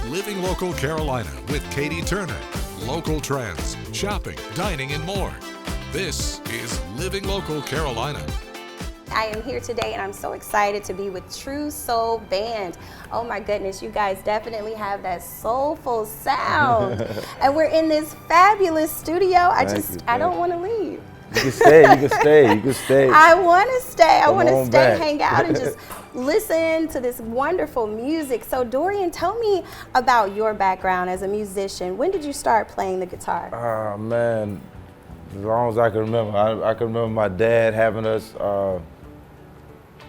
Living Local Carolina with Katie Turner. Local trends, shopping, dining, and more. This is Living Local Carolina. I am here today and I'm so excited to be with True Soul Band. Oh my goodness, you guys definitely have that soulful sound. And we're in this fabulous studio. I don't want to leave. You can stay, you can stay, you can stay. I want to stay. I want to stay, back. hang out, and just listen to this wonderful music. So Dorian, tell me about your background as a musician. When did you start playing the guitar? Oh man, as long as I can remember. I can remember my dad having us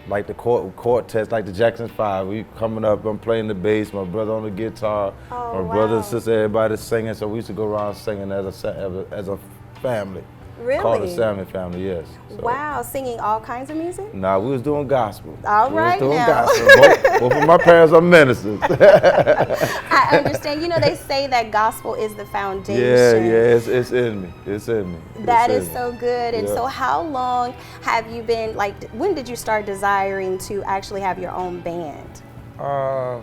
like the quartets, like the Jackson 5. We coming up, I'm playing the bass, my brother on the guitar, my brother and sister, everybody singing. So we used to go around singing as a family. Really? Called the Salmon family, yes. So. Wow, singing all kinds of music? Nah, we was doing gospel. All right we was doing now. Gospel. Both of my parents are ministers. I understand. You know, they say that gospel is the foundation. Yeah, it's in me. It's in me. That is so good. And so how long have you been, like, when did you start desiring to actually have your own band? I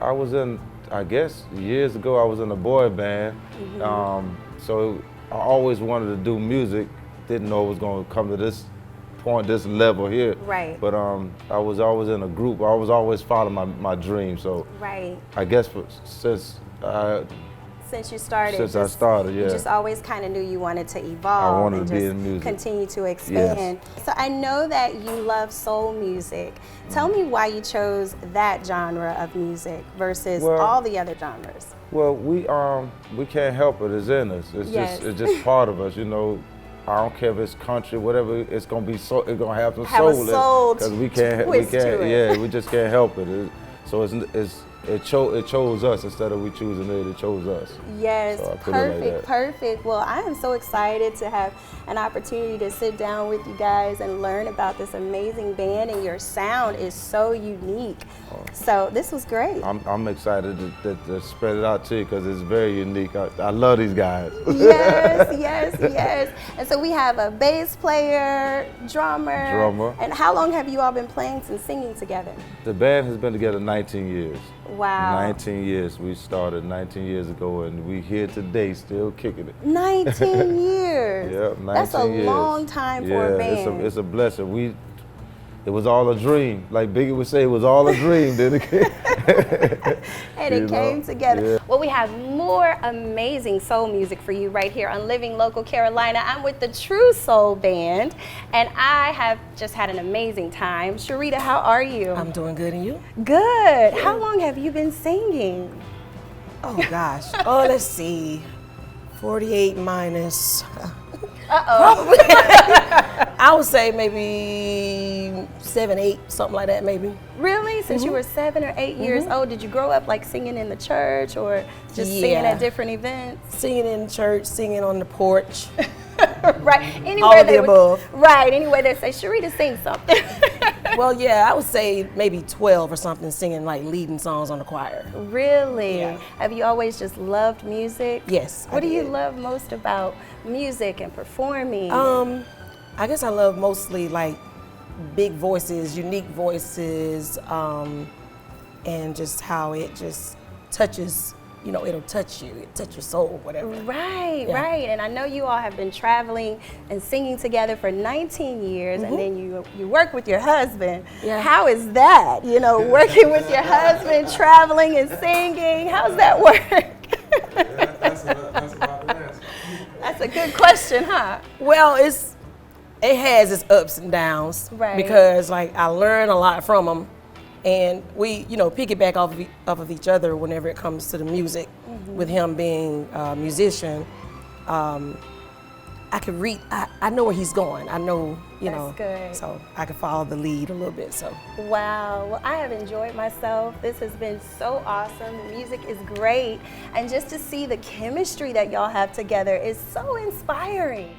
was in, I guess, years ago, I was in a boy band. So I always wanted to do music. Didn't know it was going to come to this point, this level here. Right. But I was always in a group. I was always following my dream. So right. I guess since you started, I started, you just always kind of knew you wanted to evolve. I wanted and to be in music. Continue to expand. Yes. So I know that you love soul music. Tell me why you chose that genre of music versus all the other genres. Well, we can't help it. It's in us. It's just part of us. You know, I don't care if it's country, whatever. It's gonna be so. It's gonna have some soul because we can't. Yeah, we just can't help it. It chose us instead of we choosing it. It chose us. Yes, so perfect. Well, I am so excited to have an opportunity to sit down with you guys and learn about this amazing band, and your sound is so unique. So this was great. I'm excited to spread it out to you because it's very unique. I love these guys. Yes. And so we have a bass player, drummer. And how long have you all been playing and singing together? The band has been together 19 years. Wow. 19 years. We started 19 years ago, and we here today still kicking it. 19 years. Yep, 19 years. That's a long time for a band. It's a blessing. It was all a dream. Like Biggie would say, it was all a dream. Then it came. And it came together. Yeah. Well, we have more amazing soul music for you right here on Living Local Carolina. I'm with the True Soul Band, and I have just had an amazing time. Sharita, how are you? I'm doing good, and you? Good. How long have you been singing? Oh, gosh. Let's see. 48 minus... Probably. I would say maybe 7, 8, something like that, maybe. Really? Since you were 7 or 8 years old, did you grow up like singing in the church or just singing at different events? Singing in church, singing on the porch. Right. All of the above. Right. Anyway, they say, Sharita, sing something. Well, yeah, I would say maybe 12 or something, singing like leading songs on the choir. Really? Yeah. Have you always just loved music? Yes. What do you love most about music and performing? I guess I love mostly like big voices, unique voices, and just how it just touches, you know, it'll touch you, it touch your soul, whatever. Right. And I know you all have been traveling and singing together for 19 years, and then you work with your husband. Yeah. How is that? You know, working with your husband, traveling and singing, how's that work? That's about the answer. That's a good question, huh? Well, it has its ups and downs, right? Because like I learn a lot from him, and we, you know, piggyback off of each other whenever it comes to the music. With him being a musician, I can read. I know where he's going. I know, you know, good. So I can follow the lead a little bit. So. Wow. Well, I have enjoyed myself. This has been so awesome. The music is great, and just to see the chemistry that y'all have together is so inspiring.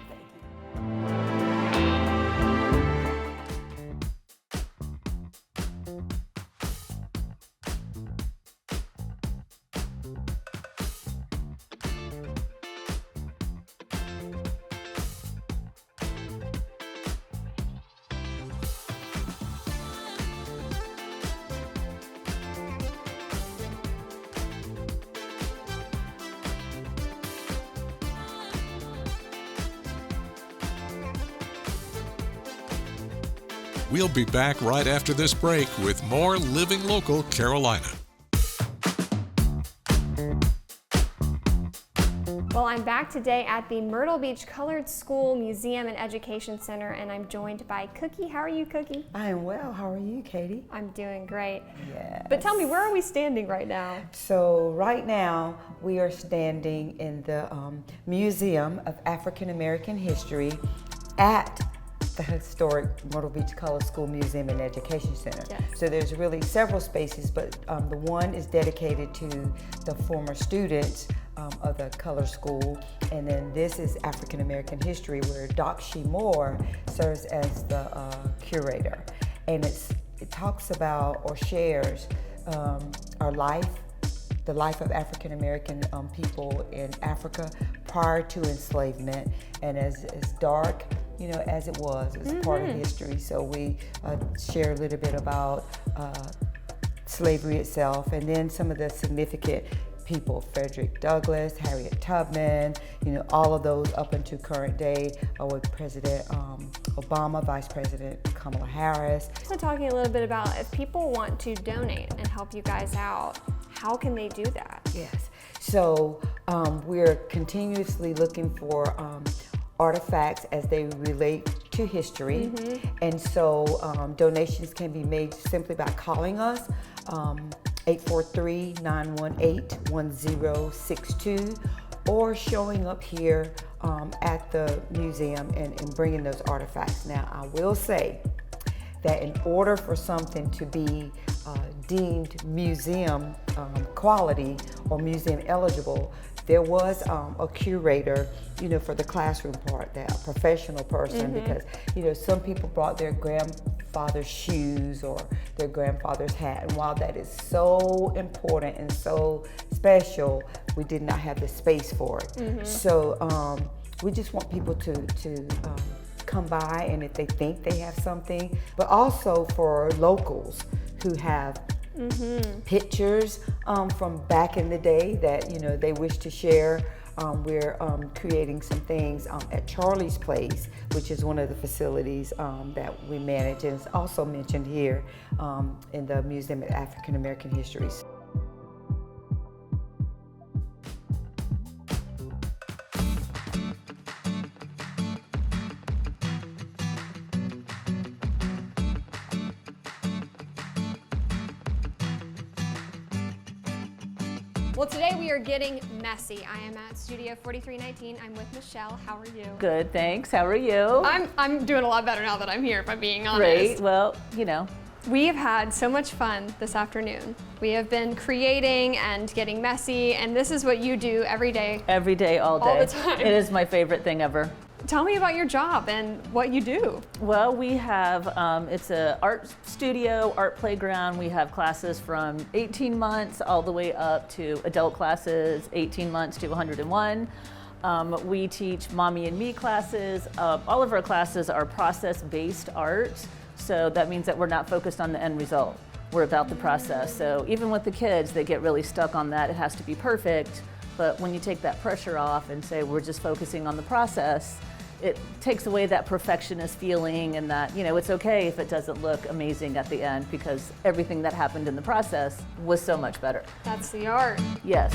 We'll be back right after this break with more Living Local Carolina. Well, I'm back today at the Myrtle Beach Colored School Museum and Education Center, and I'm joined by Cookie. How are you, Cookie? I am well. How are you, Katie? I'm doing great. Yes. But tell me, where are we standing right now? So right now we are standing in the Museum of African American History at the historic Myrtle Beach Colored School Museum and Education Center. Yes. So there's really several spaces, but the one is dedicated to the former students of the color school, and then this is African American history, where Doc Shee Moore serves as the curator, and it talks about or shares our life, the life of African American people in Africa prior to enslavement, and as dark, you know, as it was, it's part of history. So we share a little bit about slavery itself, and then some of the significant people, Frederick Douglass, Harriet Tubman, you know, all of those up into current day with President Obama, Vice President Kamala Harris. So talking a little bit about if people want to donate and help you guys out, how can they do that? Yes, so we're continuously looking for artifacts as they relate to history, and so donations can be made simply by calling us 843-918-1062, or showing up here at the museum and bringing those artifacts. Now, I will say that in order for something to be deemed museum quality or museum eligible, there was a curator, you know, for the classroom part, that a professional person, because, you know, some people brought their grandfather's shoes or their grandfather's hat, and while that is so important and so special, we did not have the space for it. So we just want people to come by, and if they think they have something, but also for locals who have pictures from back in the day that, you know, they wish to share. We're creating some things at Charlie's Place, which is one of the facilities that we manage, and it's also mentioned here in the Museum of African American History. Well, today we are getting messy. I am at Studio 4319. I'm with Michelle. How are you? Good, thanks. How are you? I'm doing a lot better now that I'm here, if I'm being honest. Great. Well, you know. We have had so much fun this afternoon. We have been creating and getting messy, and this is what you do every day. Every day, all day. All the time. It is my favorite thing ever. Tell me about your job and what you do. Well, we have, it's an art studio, art playground. We have classes from 18 months all the way up to adult classes, 18 months to 101. We teach Mommy and Me classes. All of our classes are process-based art, so that means that we're not focused on the end result. We're about the process. So even with the kids, they get really stuck on that. It has to be perfect. But when you take that pressure off and say we're just focusing on the process, it takes away that perfectionist feeling, and that, you know, it's okay if it doesn't look amazing at the end, because everything that happened in the process was so much better. That's the art. Yes.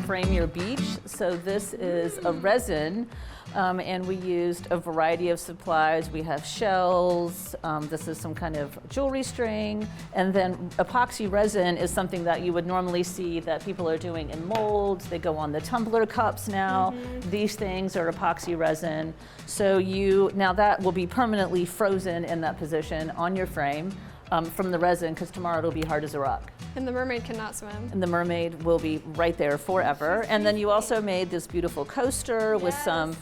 Frame Your Beach. So this is a resin, and we used a variety of supplies. We have shells, this is some kind of jewelry string, and then epoxy resin is something that you would normally see that people are doing in molds. They go on the tumbler cups now. These things are epoxy resin. So now that will be permanently frozen in that position on your frame from the resin, because tomorrow it'll be hard as a rock. And the mermaid cannot swim. And the mermaid will be right there forever. And then you also made this beautiful coaster with some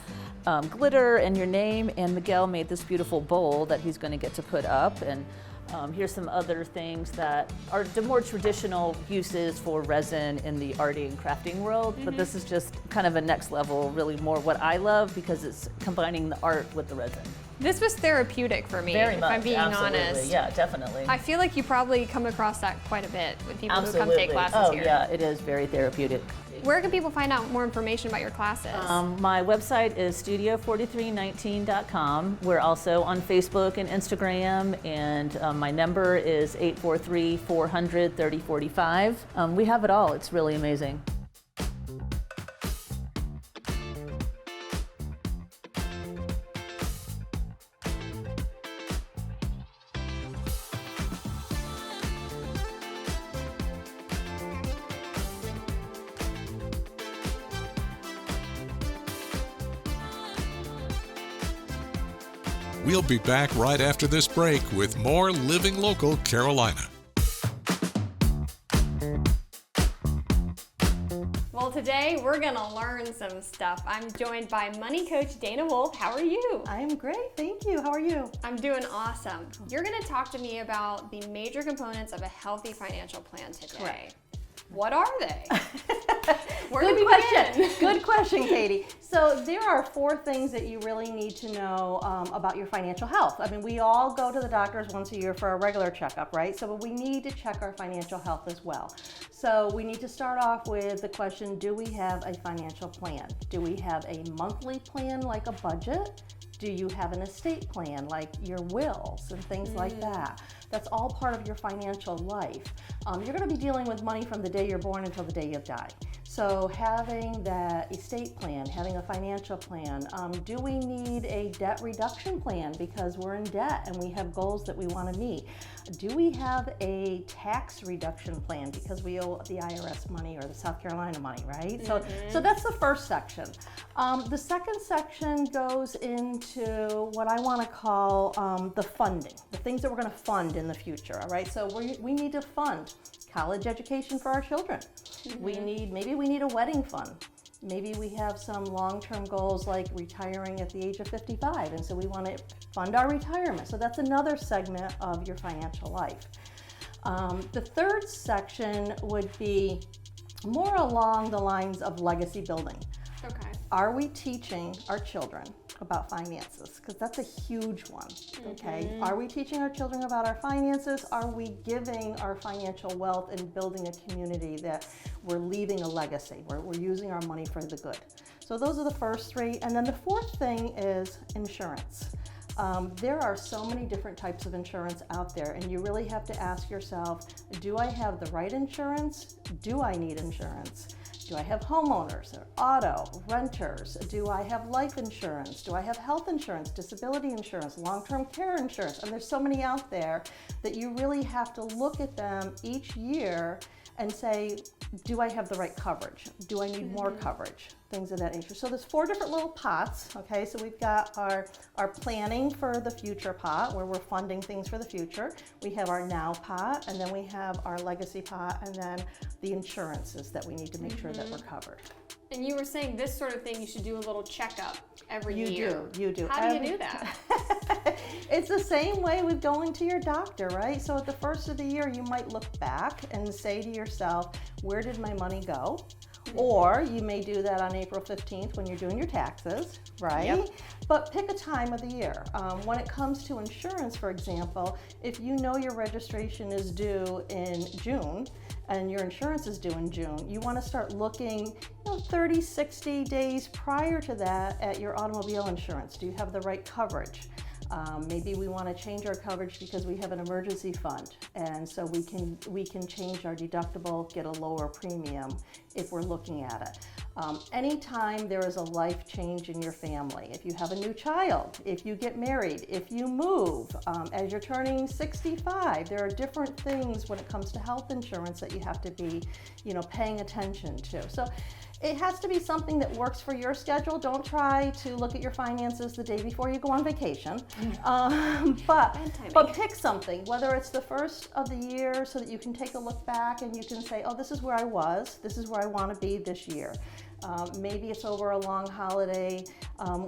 glitter and your name, and Miguel made this beautiful bowl that he's going to get to put up. And here's some other things that are the more traditional uses for resin in the arty and crafting world, but this is just kind of a next level, really more what I love, because it's combining the art with the resin. This was therapeutic for me, Very if much, I'm being absolutely. honest. Yeah, definitely. I feel like you probably come across that quite a bit with people Absolutely. who come take classes Oh here. yeah, it is very therapeutic. Where can people find out more information about your classes? My website is studio4319.com. We're also on Facebook and Instagram, and my number is 843-400-3045. We have it all. It's really amazing. We'll be back right after this break with more Living Local Carolina. Well, today we're gonna learn some stuff. I'm joined by money coach Dana Wolf. How are you? I'm great, thank you. How are you? I'm doing awesome. You're gonna talk to me about the major components of a healthy financial plan today. Correct. What are they? Where do Good we question. begin? Good question, Katie. So there are 4 things that you really need to know about your financial health. I mean, we all go to the doctors once a year for a regular checkup, right? So we need to check our financial health as well. So we need to start off with the question, do we have a financial plan? Do we have a monthly plan like a budget? Do you have an estate plan like your wills and things like that? That's all part of your financial life. You're going to be dealing with money from the day you're born until the day you die. So having that estate plan, having a financial plan, do we need a debt reduction plan because we're in debt and we have goals that we want to meet? Do we have a tax reduction plan because we owe the IRS money or the South Carolina money, right? So that's the first section. The second section goes into what I want to call the funding, the things that we're going to fund in the future, all right? So we need to fund college education for our children. Maybe we need a wedding fund. Maybe we have some long-term goals like retiring at the age of 55, and so we want to fund our retirement. So that's another segment of your financial life. The third section would be more along the lines of legacy building. Okay. Are we teaching our children about finances? Because that's a huge one, okay? Are we teaching our children about our finances? Are we giving our financial wealth and building a community that we're leaving a legacy, where we're using our money for the good? So those are the first 3. And then the fourth thing is insurance. There are so many different types of insurance out there, and you really have to ask yourself, do I have the right insurance? Do I need insurance? Do I have homeowners or auto, renters? Do I have life insurance? Do I have health insurance, disability insurance, long-term care insurance? And there's so many out there that you really have to look at them each year and say, do I have the right coverage? Do I need more coverage? Things of that nature. So there's 4 different little pots, okay? So we've got our planning for the future pot, where we're funding things for the future. We have our now pot, and then we have our legacy pot, and then the insurances that we need to make sure that we're covered. And you were saying this sort of thing, you should do a little checkup every You year. do. How do you do that? It's the same way with going to your doctor, right? So at the first of the year, you might look back and say to yourself, where did my money go? Or you may do that on April 15th when you're doing your taxes, right? Yep. But pick a time of the year. When it comes to insurance, for example, if you know your registration is due in June and your insurance is due in June, you want to start looking 30, 60 days prior to that at your automobile insurance. Do you have the right coverage? Maybe we want to change our coverage because we have an emergency fund, and so we can change our deductible, get a lower premium if we're looking at it. Anytime there is a life change in your family, if you have a new child, if you get married, if you move, as you're turning 65, there are different things when it comes to health insurance that you have to be, paying attention to. So it has to be something that works for your schedule. Don't try to look at your finances the day before you go on vacation. But pick something, whether it's the first of the year so that you can take a look back and you can say, oh, this is where I was, this is where I want to be this year. Maybe it's over a long holiday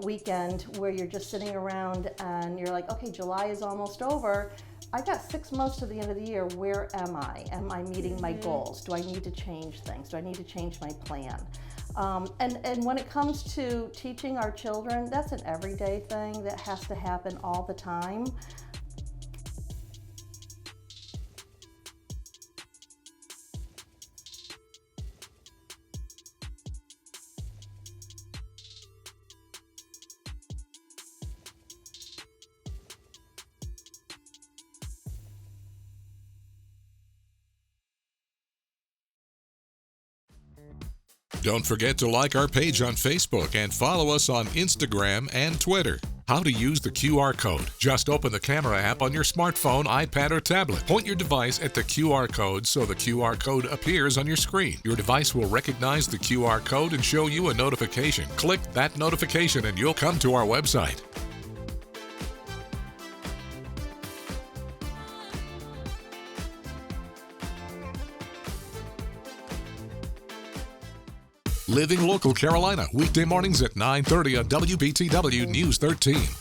weekend where you're just sitting around and you're like, okay, July is almost over. I got 6 months to the end of the year. Where am I? Am I meeting my goals? Do I need to change things? Do I need to change my plan? And when it comes to teaching our children, that's an everyday thing that has to happen all the time. Don't forget to like our page on Facebook and follow us on Instagram and Twitter. How to use the QR code. Just open the camera app on your smartphone, iPad, or tablet. Point your device at the QR code so the QR code appears on your screen. Your device will recognize the QR code and show you a notification. Click that notification and you'll come to our website. Living Local Carolina, weekday mornings at 9:30 on WBTW News 13.